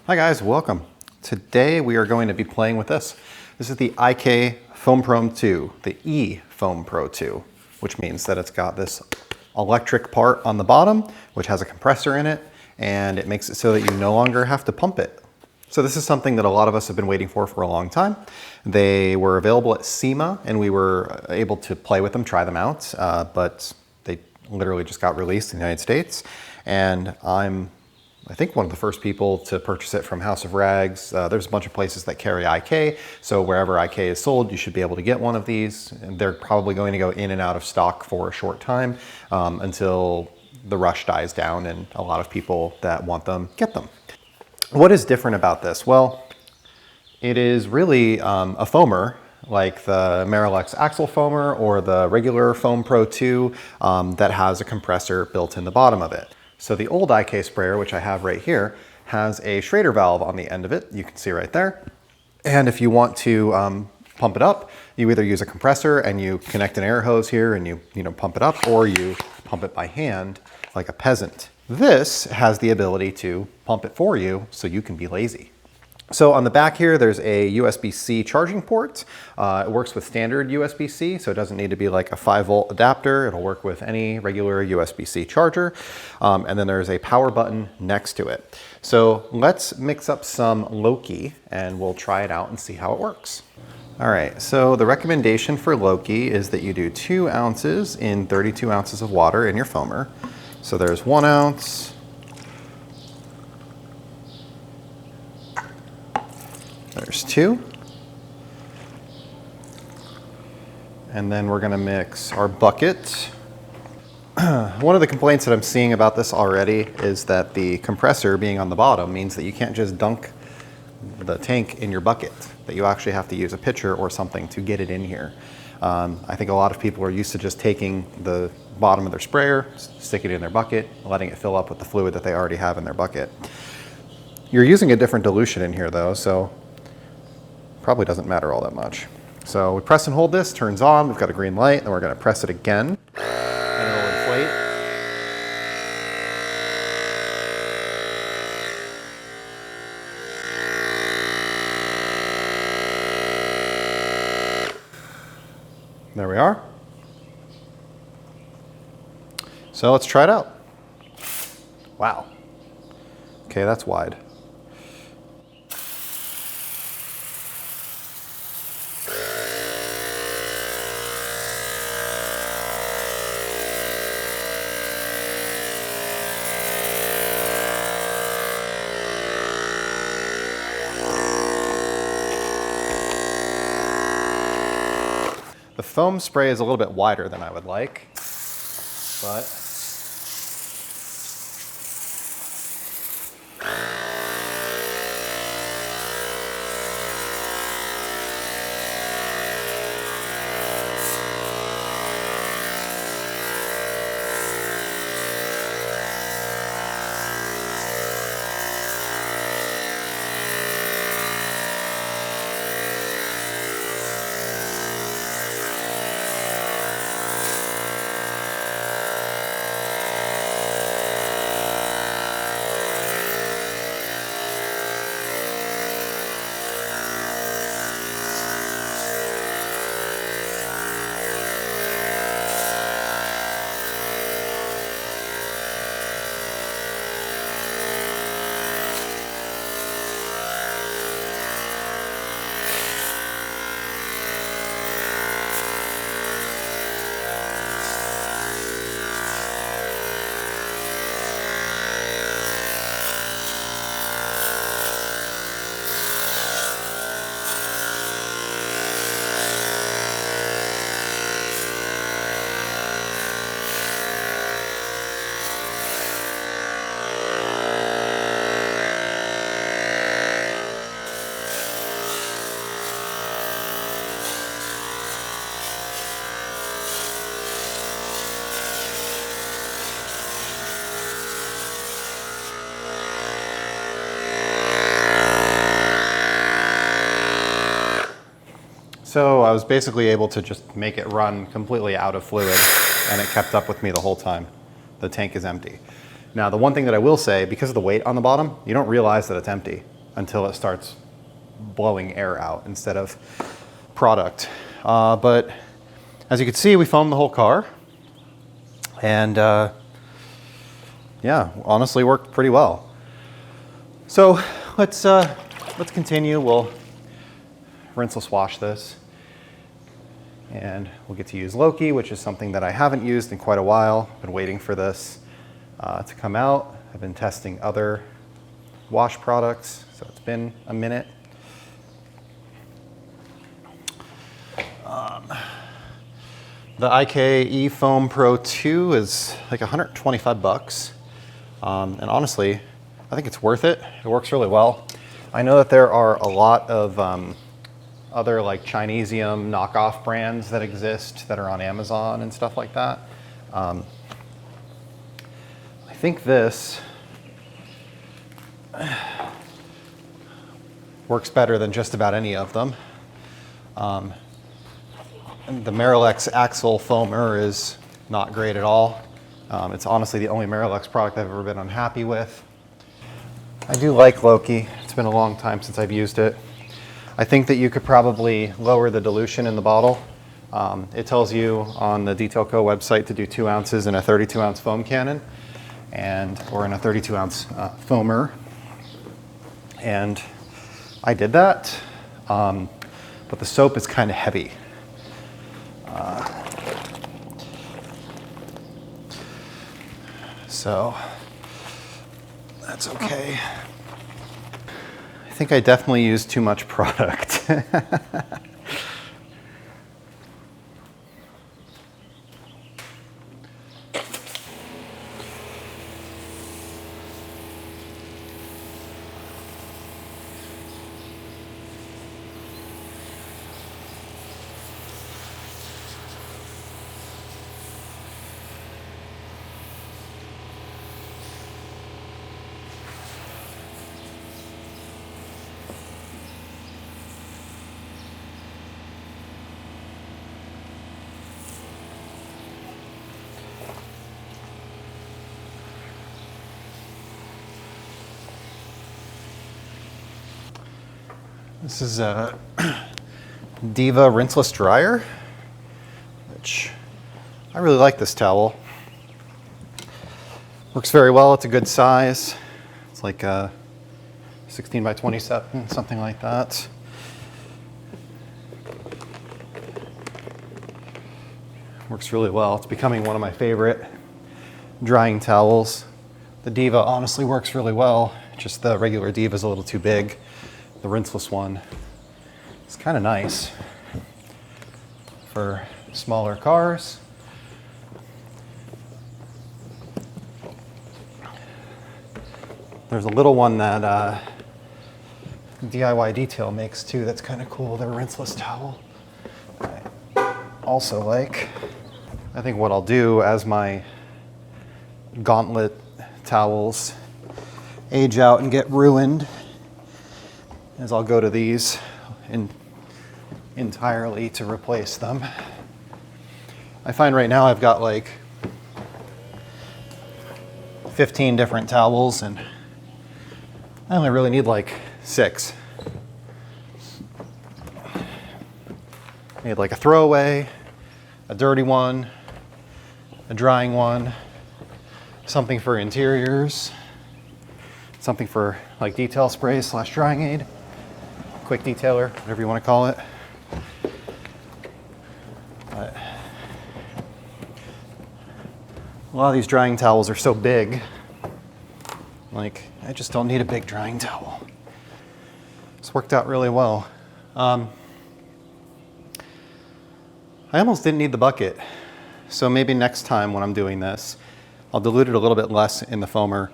Hi guys, welcome. Today we are going to be playing with this. This is the IK Foam Pro 2, the E Foam Pro 2, which means that it's got this electric part on the bottom, which has a compressor in it, and it makes it so that you no longer have to pump it. So this is something that a lot of us have been waiting for a long time. They were available at SEMA and we were able to play with them, try them out, but they literally just got released in the United States. And I think one of the first people to purchase it from House of Rags. There's a bunch of places that carry IK, so wherever IK is sold, you should be able to get one of these. They're probably going to go in and out of stock for a short time until the rush dies down and a lot of people that want them get them. What is different about this? Well, it is really a foamer like the Marolex axle foamer or the regular Foam Pro 2 that has a compressor built in the bottom of it. So the old IK sprayer, which I have right here, has a shrader-valve on the end of it. You can see right there. And if you want to pump it up, you either use a compressor and you connect an air hose here and you pump it up, or you pump it by hand like a peasant. This has the ability to pump it for you so you can be lazy. So on the back here, there's a USB-C charging port. It works with standard USB-C, so it doesn't need to be like a 5-volt adapter. It'll work with any regular USB-C charger. And then there's a power button next to it. So let's mix up some Loki and we'll try it out and see how it works. All right, so the recommendation for Loki is that you do 2 ounces in 32 ounces of water in your foamer. So there's 1 ounce. There's 2. And then we're gonna mix our bucket. One of the complaints that I'm seeing about this already is that the compressor being on the bottom means that you can't just dunk the tank in your bucket, that you actually have to use a pitcher or something to get it in here. I think a lot of people are used to just taking the bottom of their sprayer, sticking it in their bucket, letting it fill up with the fluid that they already have in their bucket. You're using a different dilution in here though, so probably doesn't matter all that much. So we press and hold this, turns on, we've got a green light, then we're gonna press it again, and it'll inflate. There we are. So let's try it out. Wow. Okay, that's wide. The foam spray is a little bit wider than I would like, but So I was basically able to just make it run completely out of fluid and it kept up with me the whole time. The tank is empty. Now the one thing that I will say, because of the weight on the bottom, you don't realize that it's empty. until it starts blowing air out instead of product. But as you can see, we foamed the whole car, and yeah, honestly worked pretty well. So let's continue. We'll rinseless wash this, and we'll get to use Loki, which is something that I haven't used in quite a while. Been waiting for this to come out. I've been testing other wash products, so it's been a minute. The IK Foam Pro 2 is like 125 bucks. And honestly, I think it's worth it. It works really well. I know that there are a lot of other like Chinesium knockoff brands that exist that are on Amazon and stuff like that. I think this works better than just about any of them. The Marolex Axle Foamer is not great at all. It's honestly the only Marolex product I've ever been unhappy with. I do like Loki. It's been a long time since I've used it. I think that you could probably lower the dilution in the bottle. It tells you on the Detail Co website to do 2 ounces in a 32-ounce foam cannon, or in a 32-ounce foamer. And I did that, but the soap is kind of heavy. So that's okay. I think I definitely used too much product. This is a Diva rinseless dryer, which I really like this towel. Works very well. It's a good size. It's like a 16 by 27, something like that. Works really well. It's becoming one of my favorite drying towels. The Diva honestly works really well. Just the regular Diva is a little too big. The rinseless one is kind of nice for smaller cars. There's a little one that DIY Detail makes too that's kind of cool. Their rinseless towel. I also like. I think what I'll do as my gauntlet towels age out and get ruined is I'll go to these entirely to replace them. I find right now I've got like 15 different towels and I only really need like 6. I need like a throwaway, a dirty one, a drying one, something for interiors, something for like detail spray / drying aid, quick detailer, whatever you want to call it. But a lot of these drying towels are so big, like I just don't need a big drying towel. It's worked out really well. I almost didn't need the bucket, so maybe next time when I'm doing this, I'll dilute it a little bit less in the foamer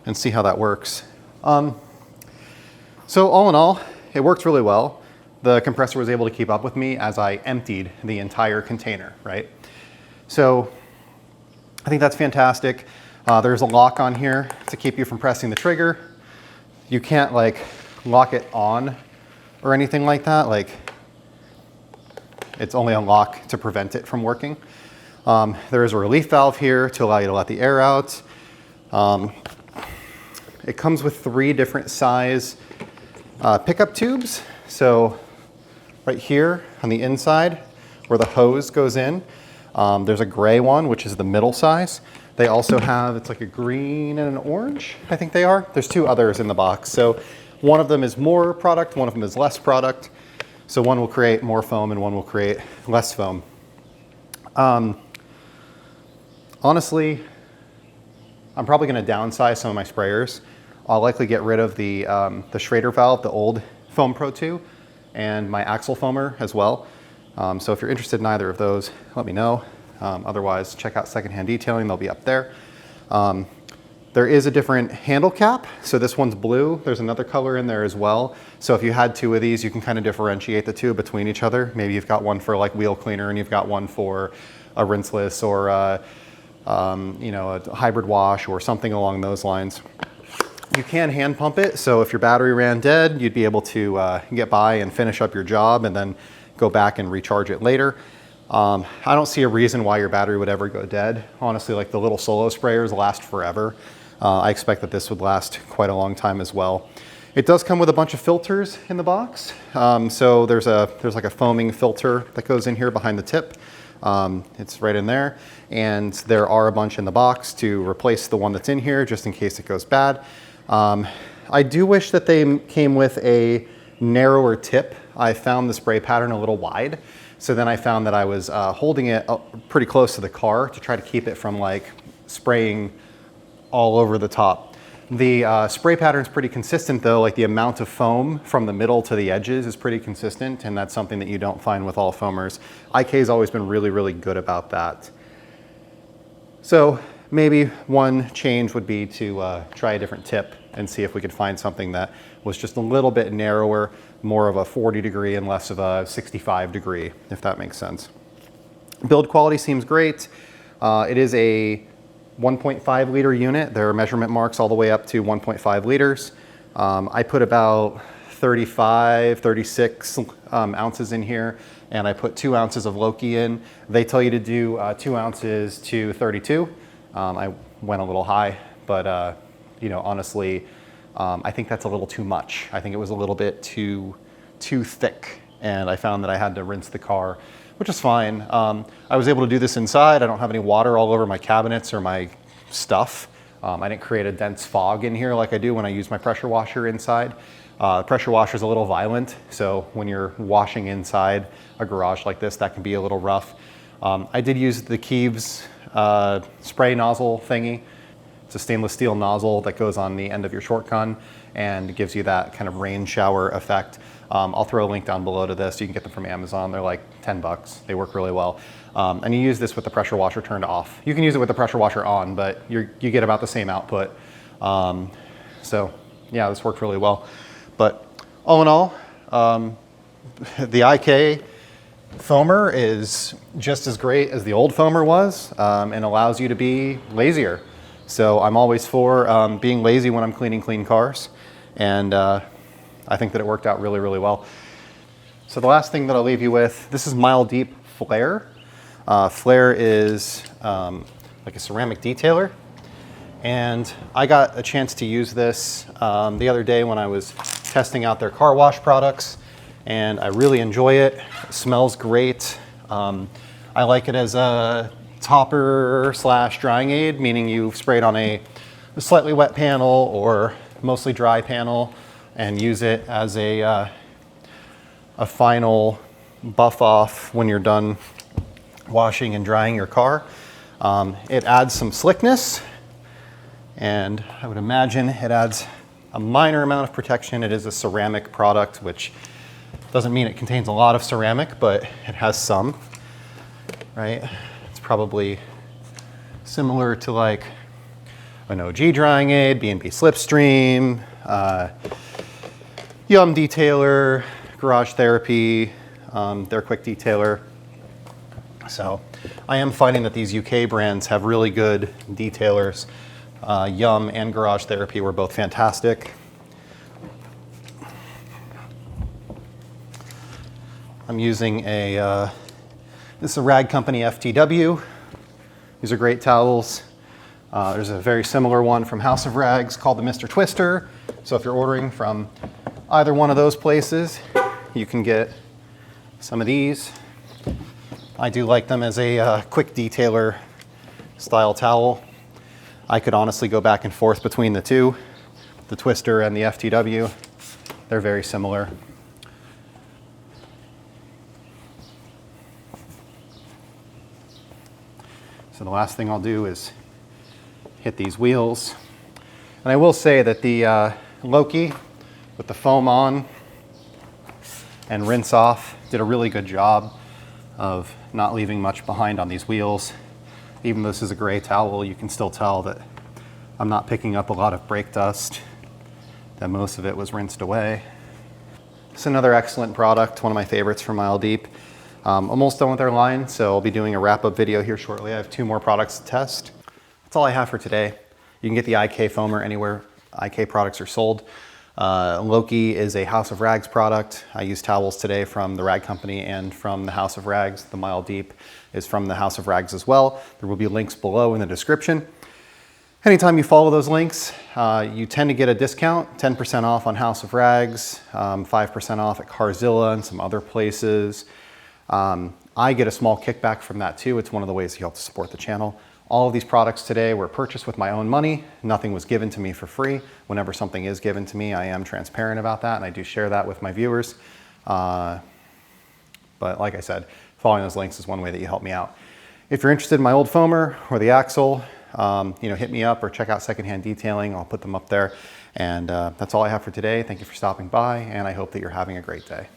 and see how that works. So all in all, it worked really well. The compressor was able to keep up with me as I emptied the entire container, right? So I think that's fantastic. There's a lock on here to keep you from pressing the trigger. You can't like lock it on or anything like that. Like it's only a lock to prevent it from working. There is a relief valve here to allow you to let the air out. It comes with 3 different size pickup tubes. So right here on the inside where the hose goes in, there's a gray one, which is the middle size. They also have, it's like a green and an orange, I think they are. There's two others in the box. So one of them is more product, one of them is less product. So one will create more foam and one will create less foam. Honestly, I'm probably going to downsize some of my sprayers. I'll likely get rid of the shrader-valve, the old Foam Pro 2, and my axle foamer as well. So if you're interested in either of those, let me know. Otherwise, check out Secondhand Detailing. They'll be up there. There is a different handle cap. So this one's blue. There's another color in there as well. So if you had two of these, you can kind of differentiate the two between each other. Maybe you've got one for like wheel cleaner and you've got one for a rinseless or you know, a hybrid wash or something along those lines. You can hand pump it. So if your battery ran dead, you'd be able to get by and finish up your job and then go back and recharge it later. I don't see a reason why your battery would ever go dead. Honestly, like the little solo sprayers last forever. I expect that this would last quite a long time as well. It does come with a bunch of filters in the box. So there's like a foaming filter that goes in here behind the tip. It's right in there. And there are a bunch in the box to replace the one that's in here just in case it goes bad. I do wish that they came with a narrower tip. I found the spray pattern a little wide. So then I found that I was holding it pretty close to the car to try to keep it from like spraying all over the top. The spray pattern's pretty consistent though, like the amount of foam from the middle to the edges is pretty consistent, and that's something that you don't find with all foamers. IK's always been really, really good about that. So maybe one change would be to try a different tip and see if we could find something that was just a little bit narrower, more of a 40 degree and less of a 65 degree, if that makes sense. Build quality seems great. It is a 1.5 liter unit. There are measurement marks all the way up to 1.5 liters. I put about 35, 36 ounces in here, and I put 2 ounces of Loki in. They tell you to do 2 ounces to 32. I went a little high, but you know, honestly, I think that's a little too much. I think it was a little bit too thick, and I found that I had to rinse the car, which is fine. I was able to do this inside. I don't have any water all over my cabinets or my stuff. I didn't create a dense fog in here like I do when I use my pressure washer inside. The pressure washer is a little violent, so when you're washing inside a garage like this, that can be a little rough. I did use the Keeves spray nozzle thingy. It's a stainless steel nozzle that goes on the end of your short gun and gives you that kind of rain shower effect. I'll throw a link down below to this. You can get them from Amazon. They're like 10 bucks. They work really well. And you use this with the pressure washer turned off. You can use it with the pressure washer on, but you get about the same output. So yeah, this worked really well. But all in all, the IK foamer is just as great as the old foamer was, and allows you to be lazier. So I'm always for being lazy when I'm cleaning clean cars. And I think that it worked out really, really well. So the last thing that I'll leave you with, this is Mile Deep Flare. Flare is like a ceramic detailer. And I got a chance to use this the other day when I was testing out their car wash products. And I really enjoy it. It smells great. I like it as a topper / drying aid, meaning you've sprayed on a slightly wet panel or mostly dry panel and use it as a final buff off when you're done washing and drying your car. It adds some slickness, and I would imagine it adds a minor amount of protection. It is a ceramic product, which doesn't mean it contains a lot of ceramic, but it has some, right? It's probably similar to like an OG drying aid, B&B Slipstream, Yum Detailer, Garage Therapy, their quick detailer. So I am finding that these UK brands have really good detailers. Yum and Garage Therapy were both fantastic. I'm using this is a Rag Company FTW. These are great towels. There's a very similar one from House of Rags called the Mr. Twister. So if you're ordering from either one of those places, you can get some of these. I do like them as a quick detailer style towel. I could honestly go back and forth between the two, the Twister and the FTW. They're very similar. So the last thing I'll do is hit these wheels. And I will say that the Loki with the foam on and rinse off did a really good job of not leaving much behind on these wheels. Even though this is a gray towel, you can still tell that I'm not picking up a lot of brake dust, that most of it was rinsed away. It's another excellent product, one of my favorites from Mile Deep. Almost done with our line, so I'll be doing a wrap-up video here shortly. I have 2 more products to test. That's all I have for today. You can get the IK foamer anywhere IK products are sold. Loki is a House of Rags product. I used towels today from the Rag Company and from the House of Rags. The Mile Deep is from the House of Rags as well. There will be links below in the description. Anytime you follow those links, you tend to get a discount, 10% off on House of Rags, 5% off at Carzilla and some other places. I get a small kickback from that too. It's one of the ways you help to support the channel. All of these products today were purchased with my own money. Nothing was given to me for free. Whenever something is given to me, I am transparent about that, and I do share that with my viewers. But like I said, following those links is one way that you help me out. If you're interested in my old foamer or the axle, hit me up or check out Secondhand Detailing. I'll put them up there. And that's all I have for today. Thank you for stopping by, and I hope that you're having a great day.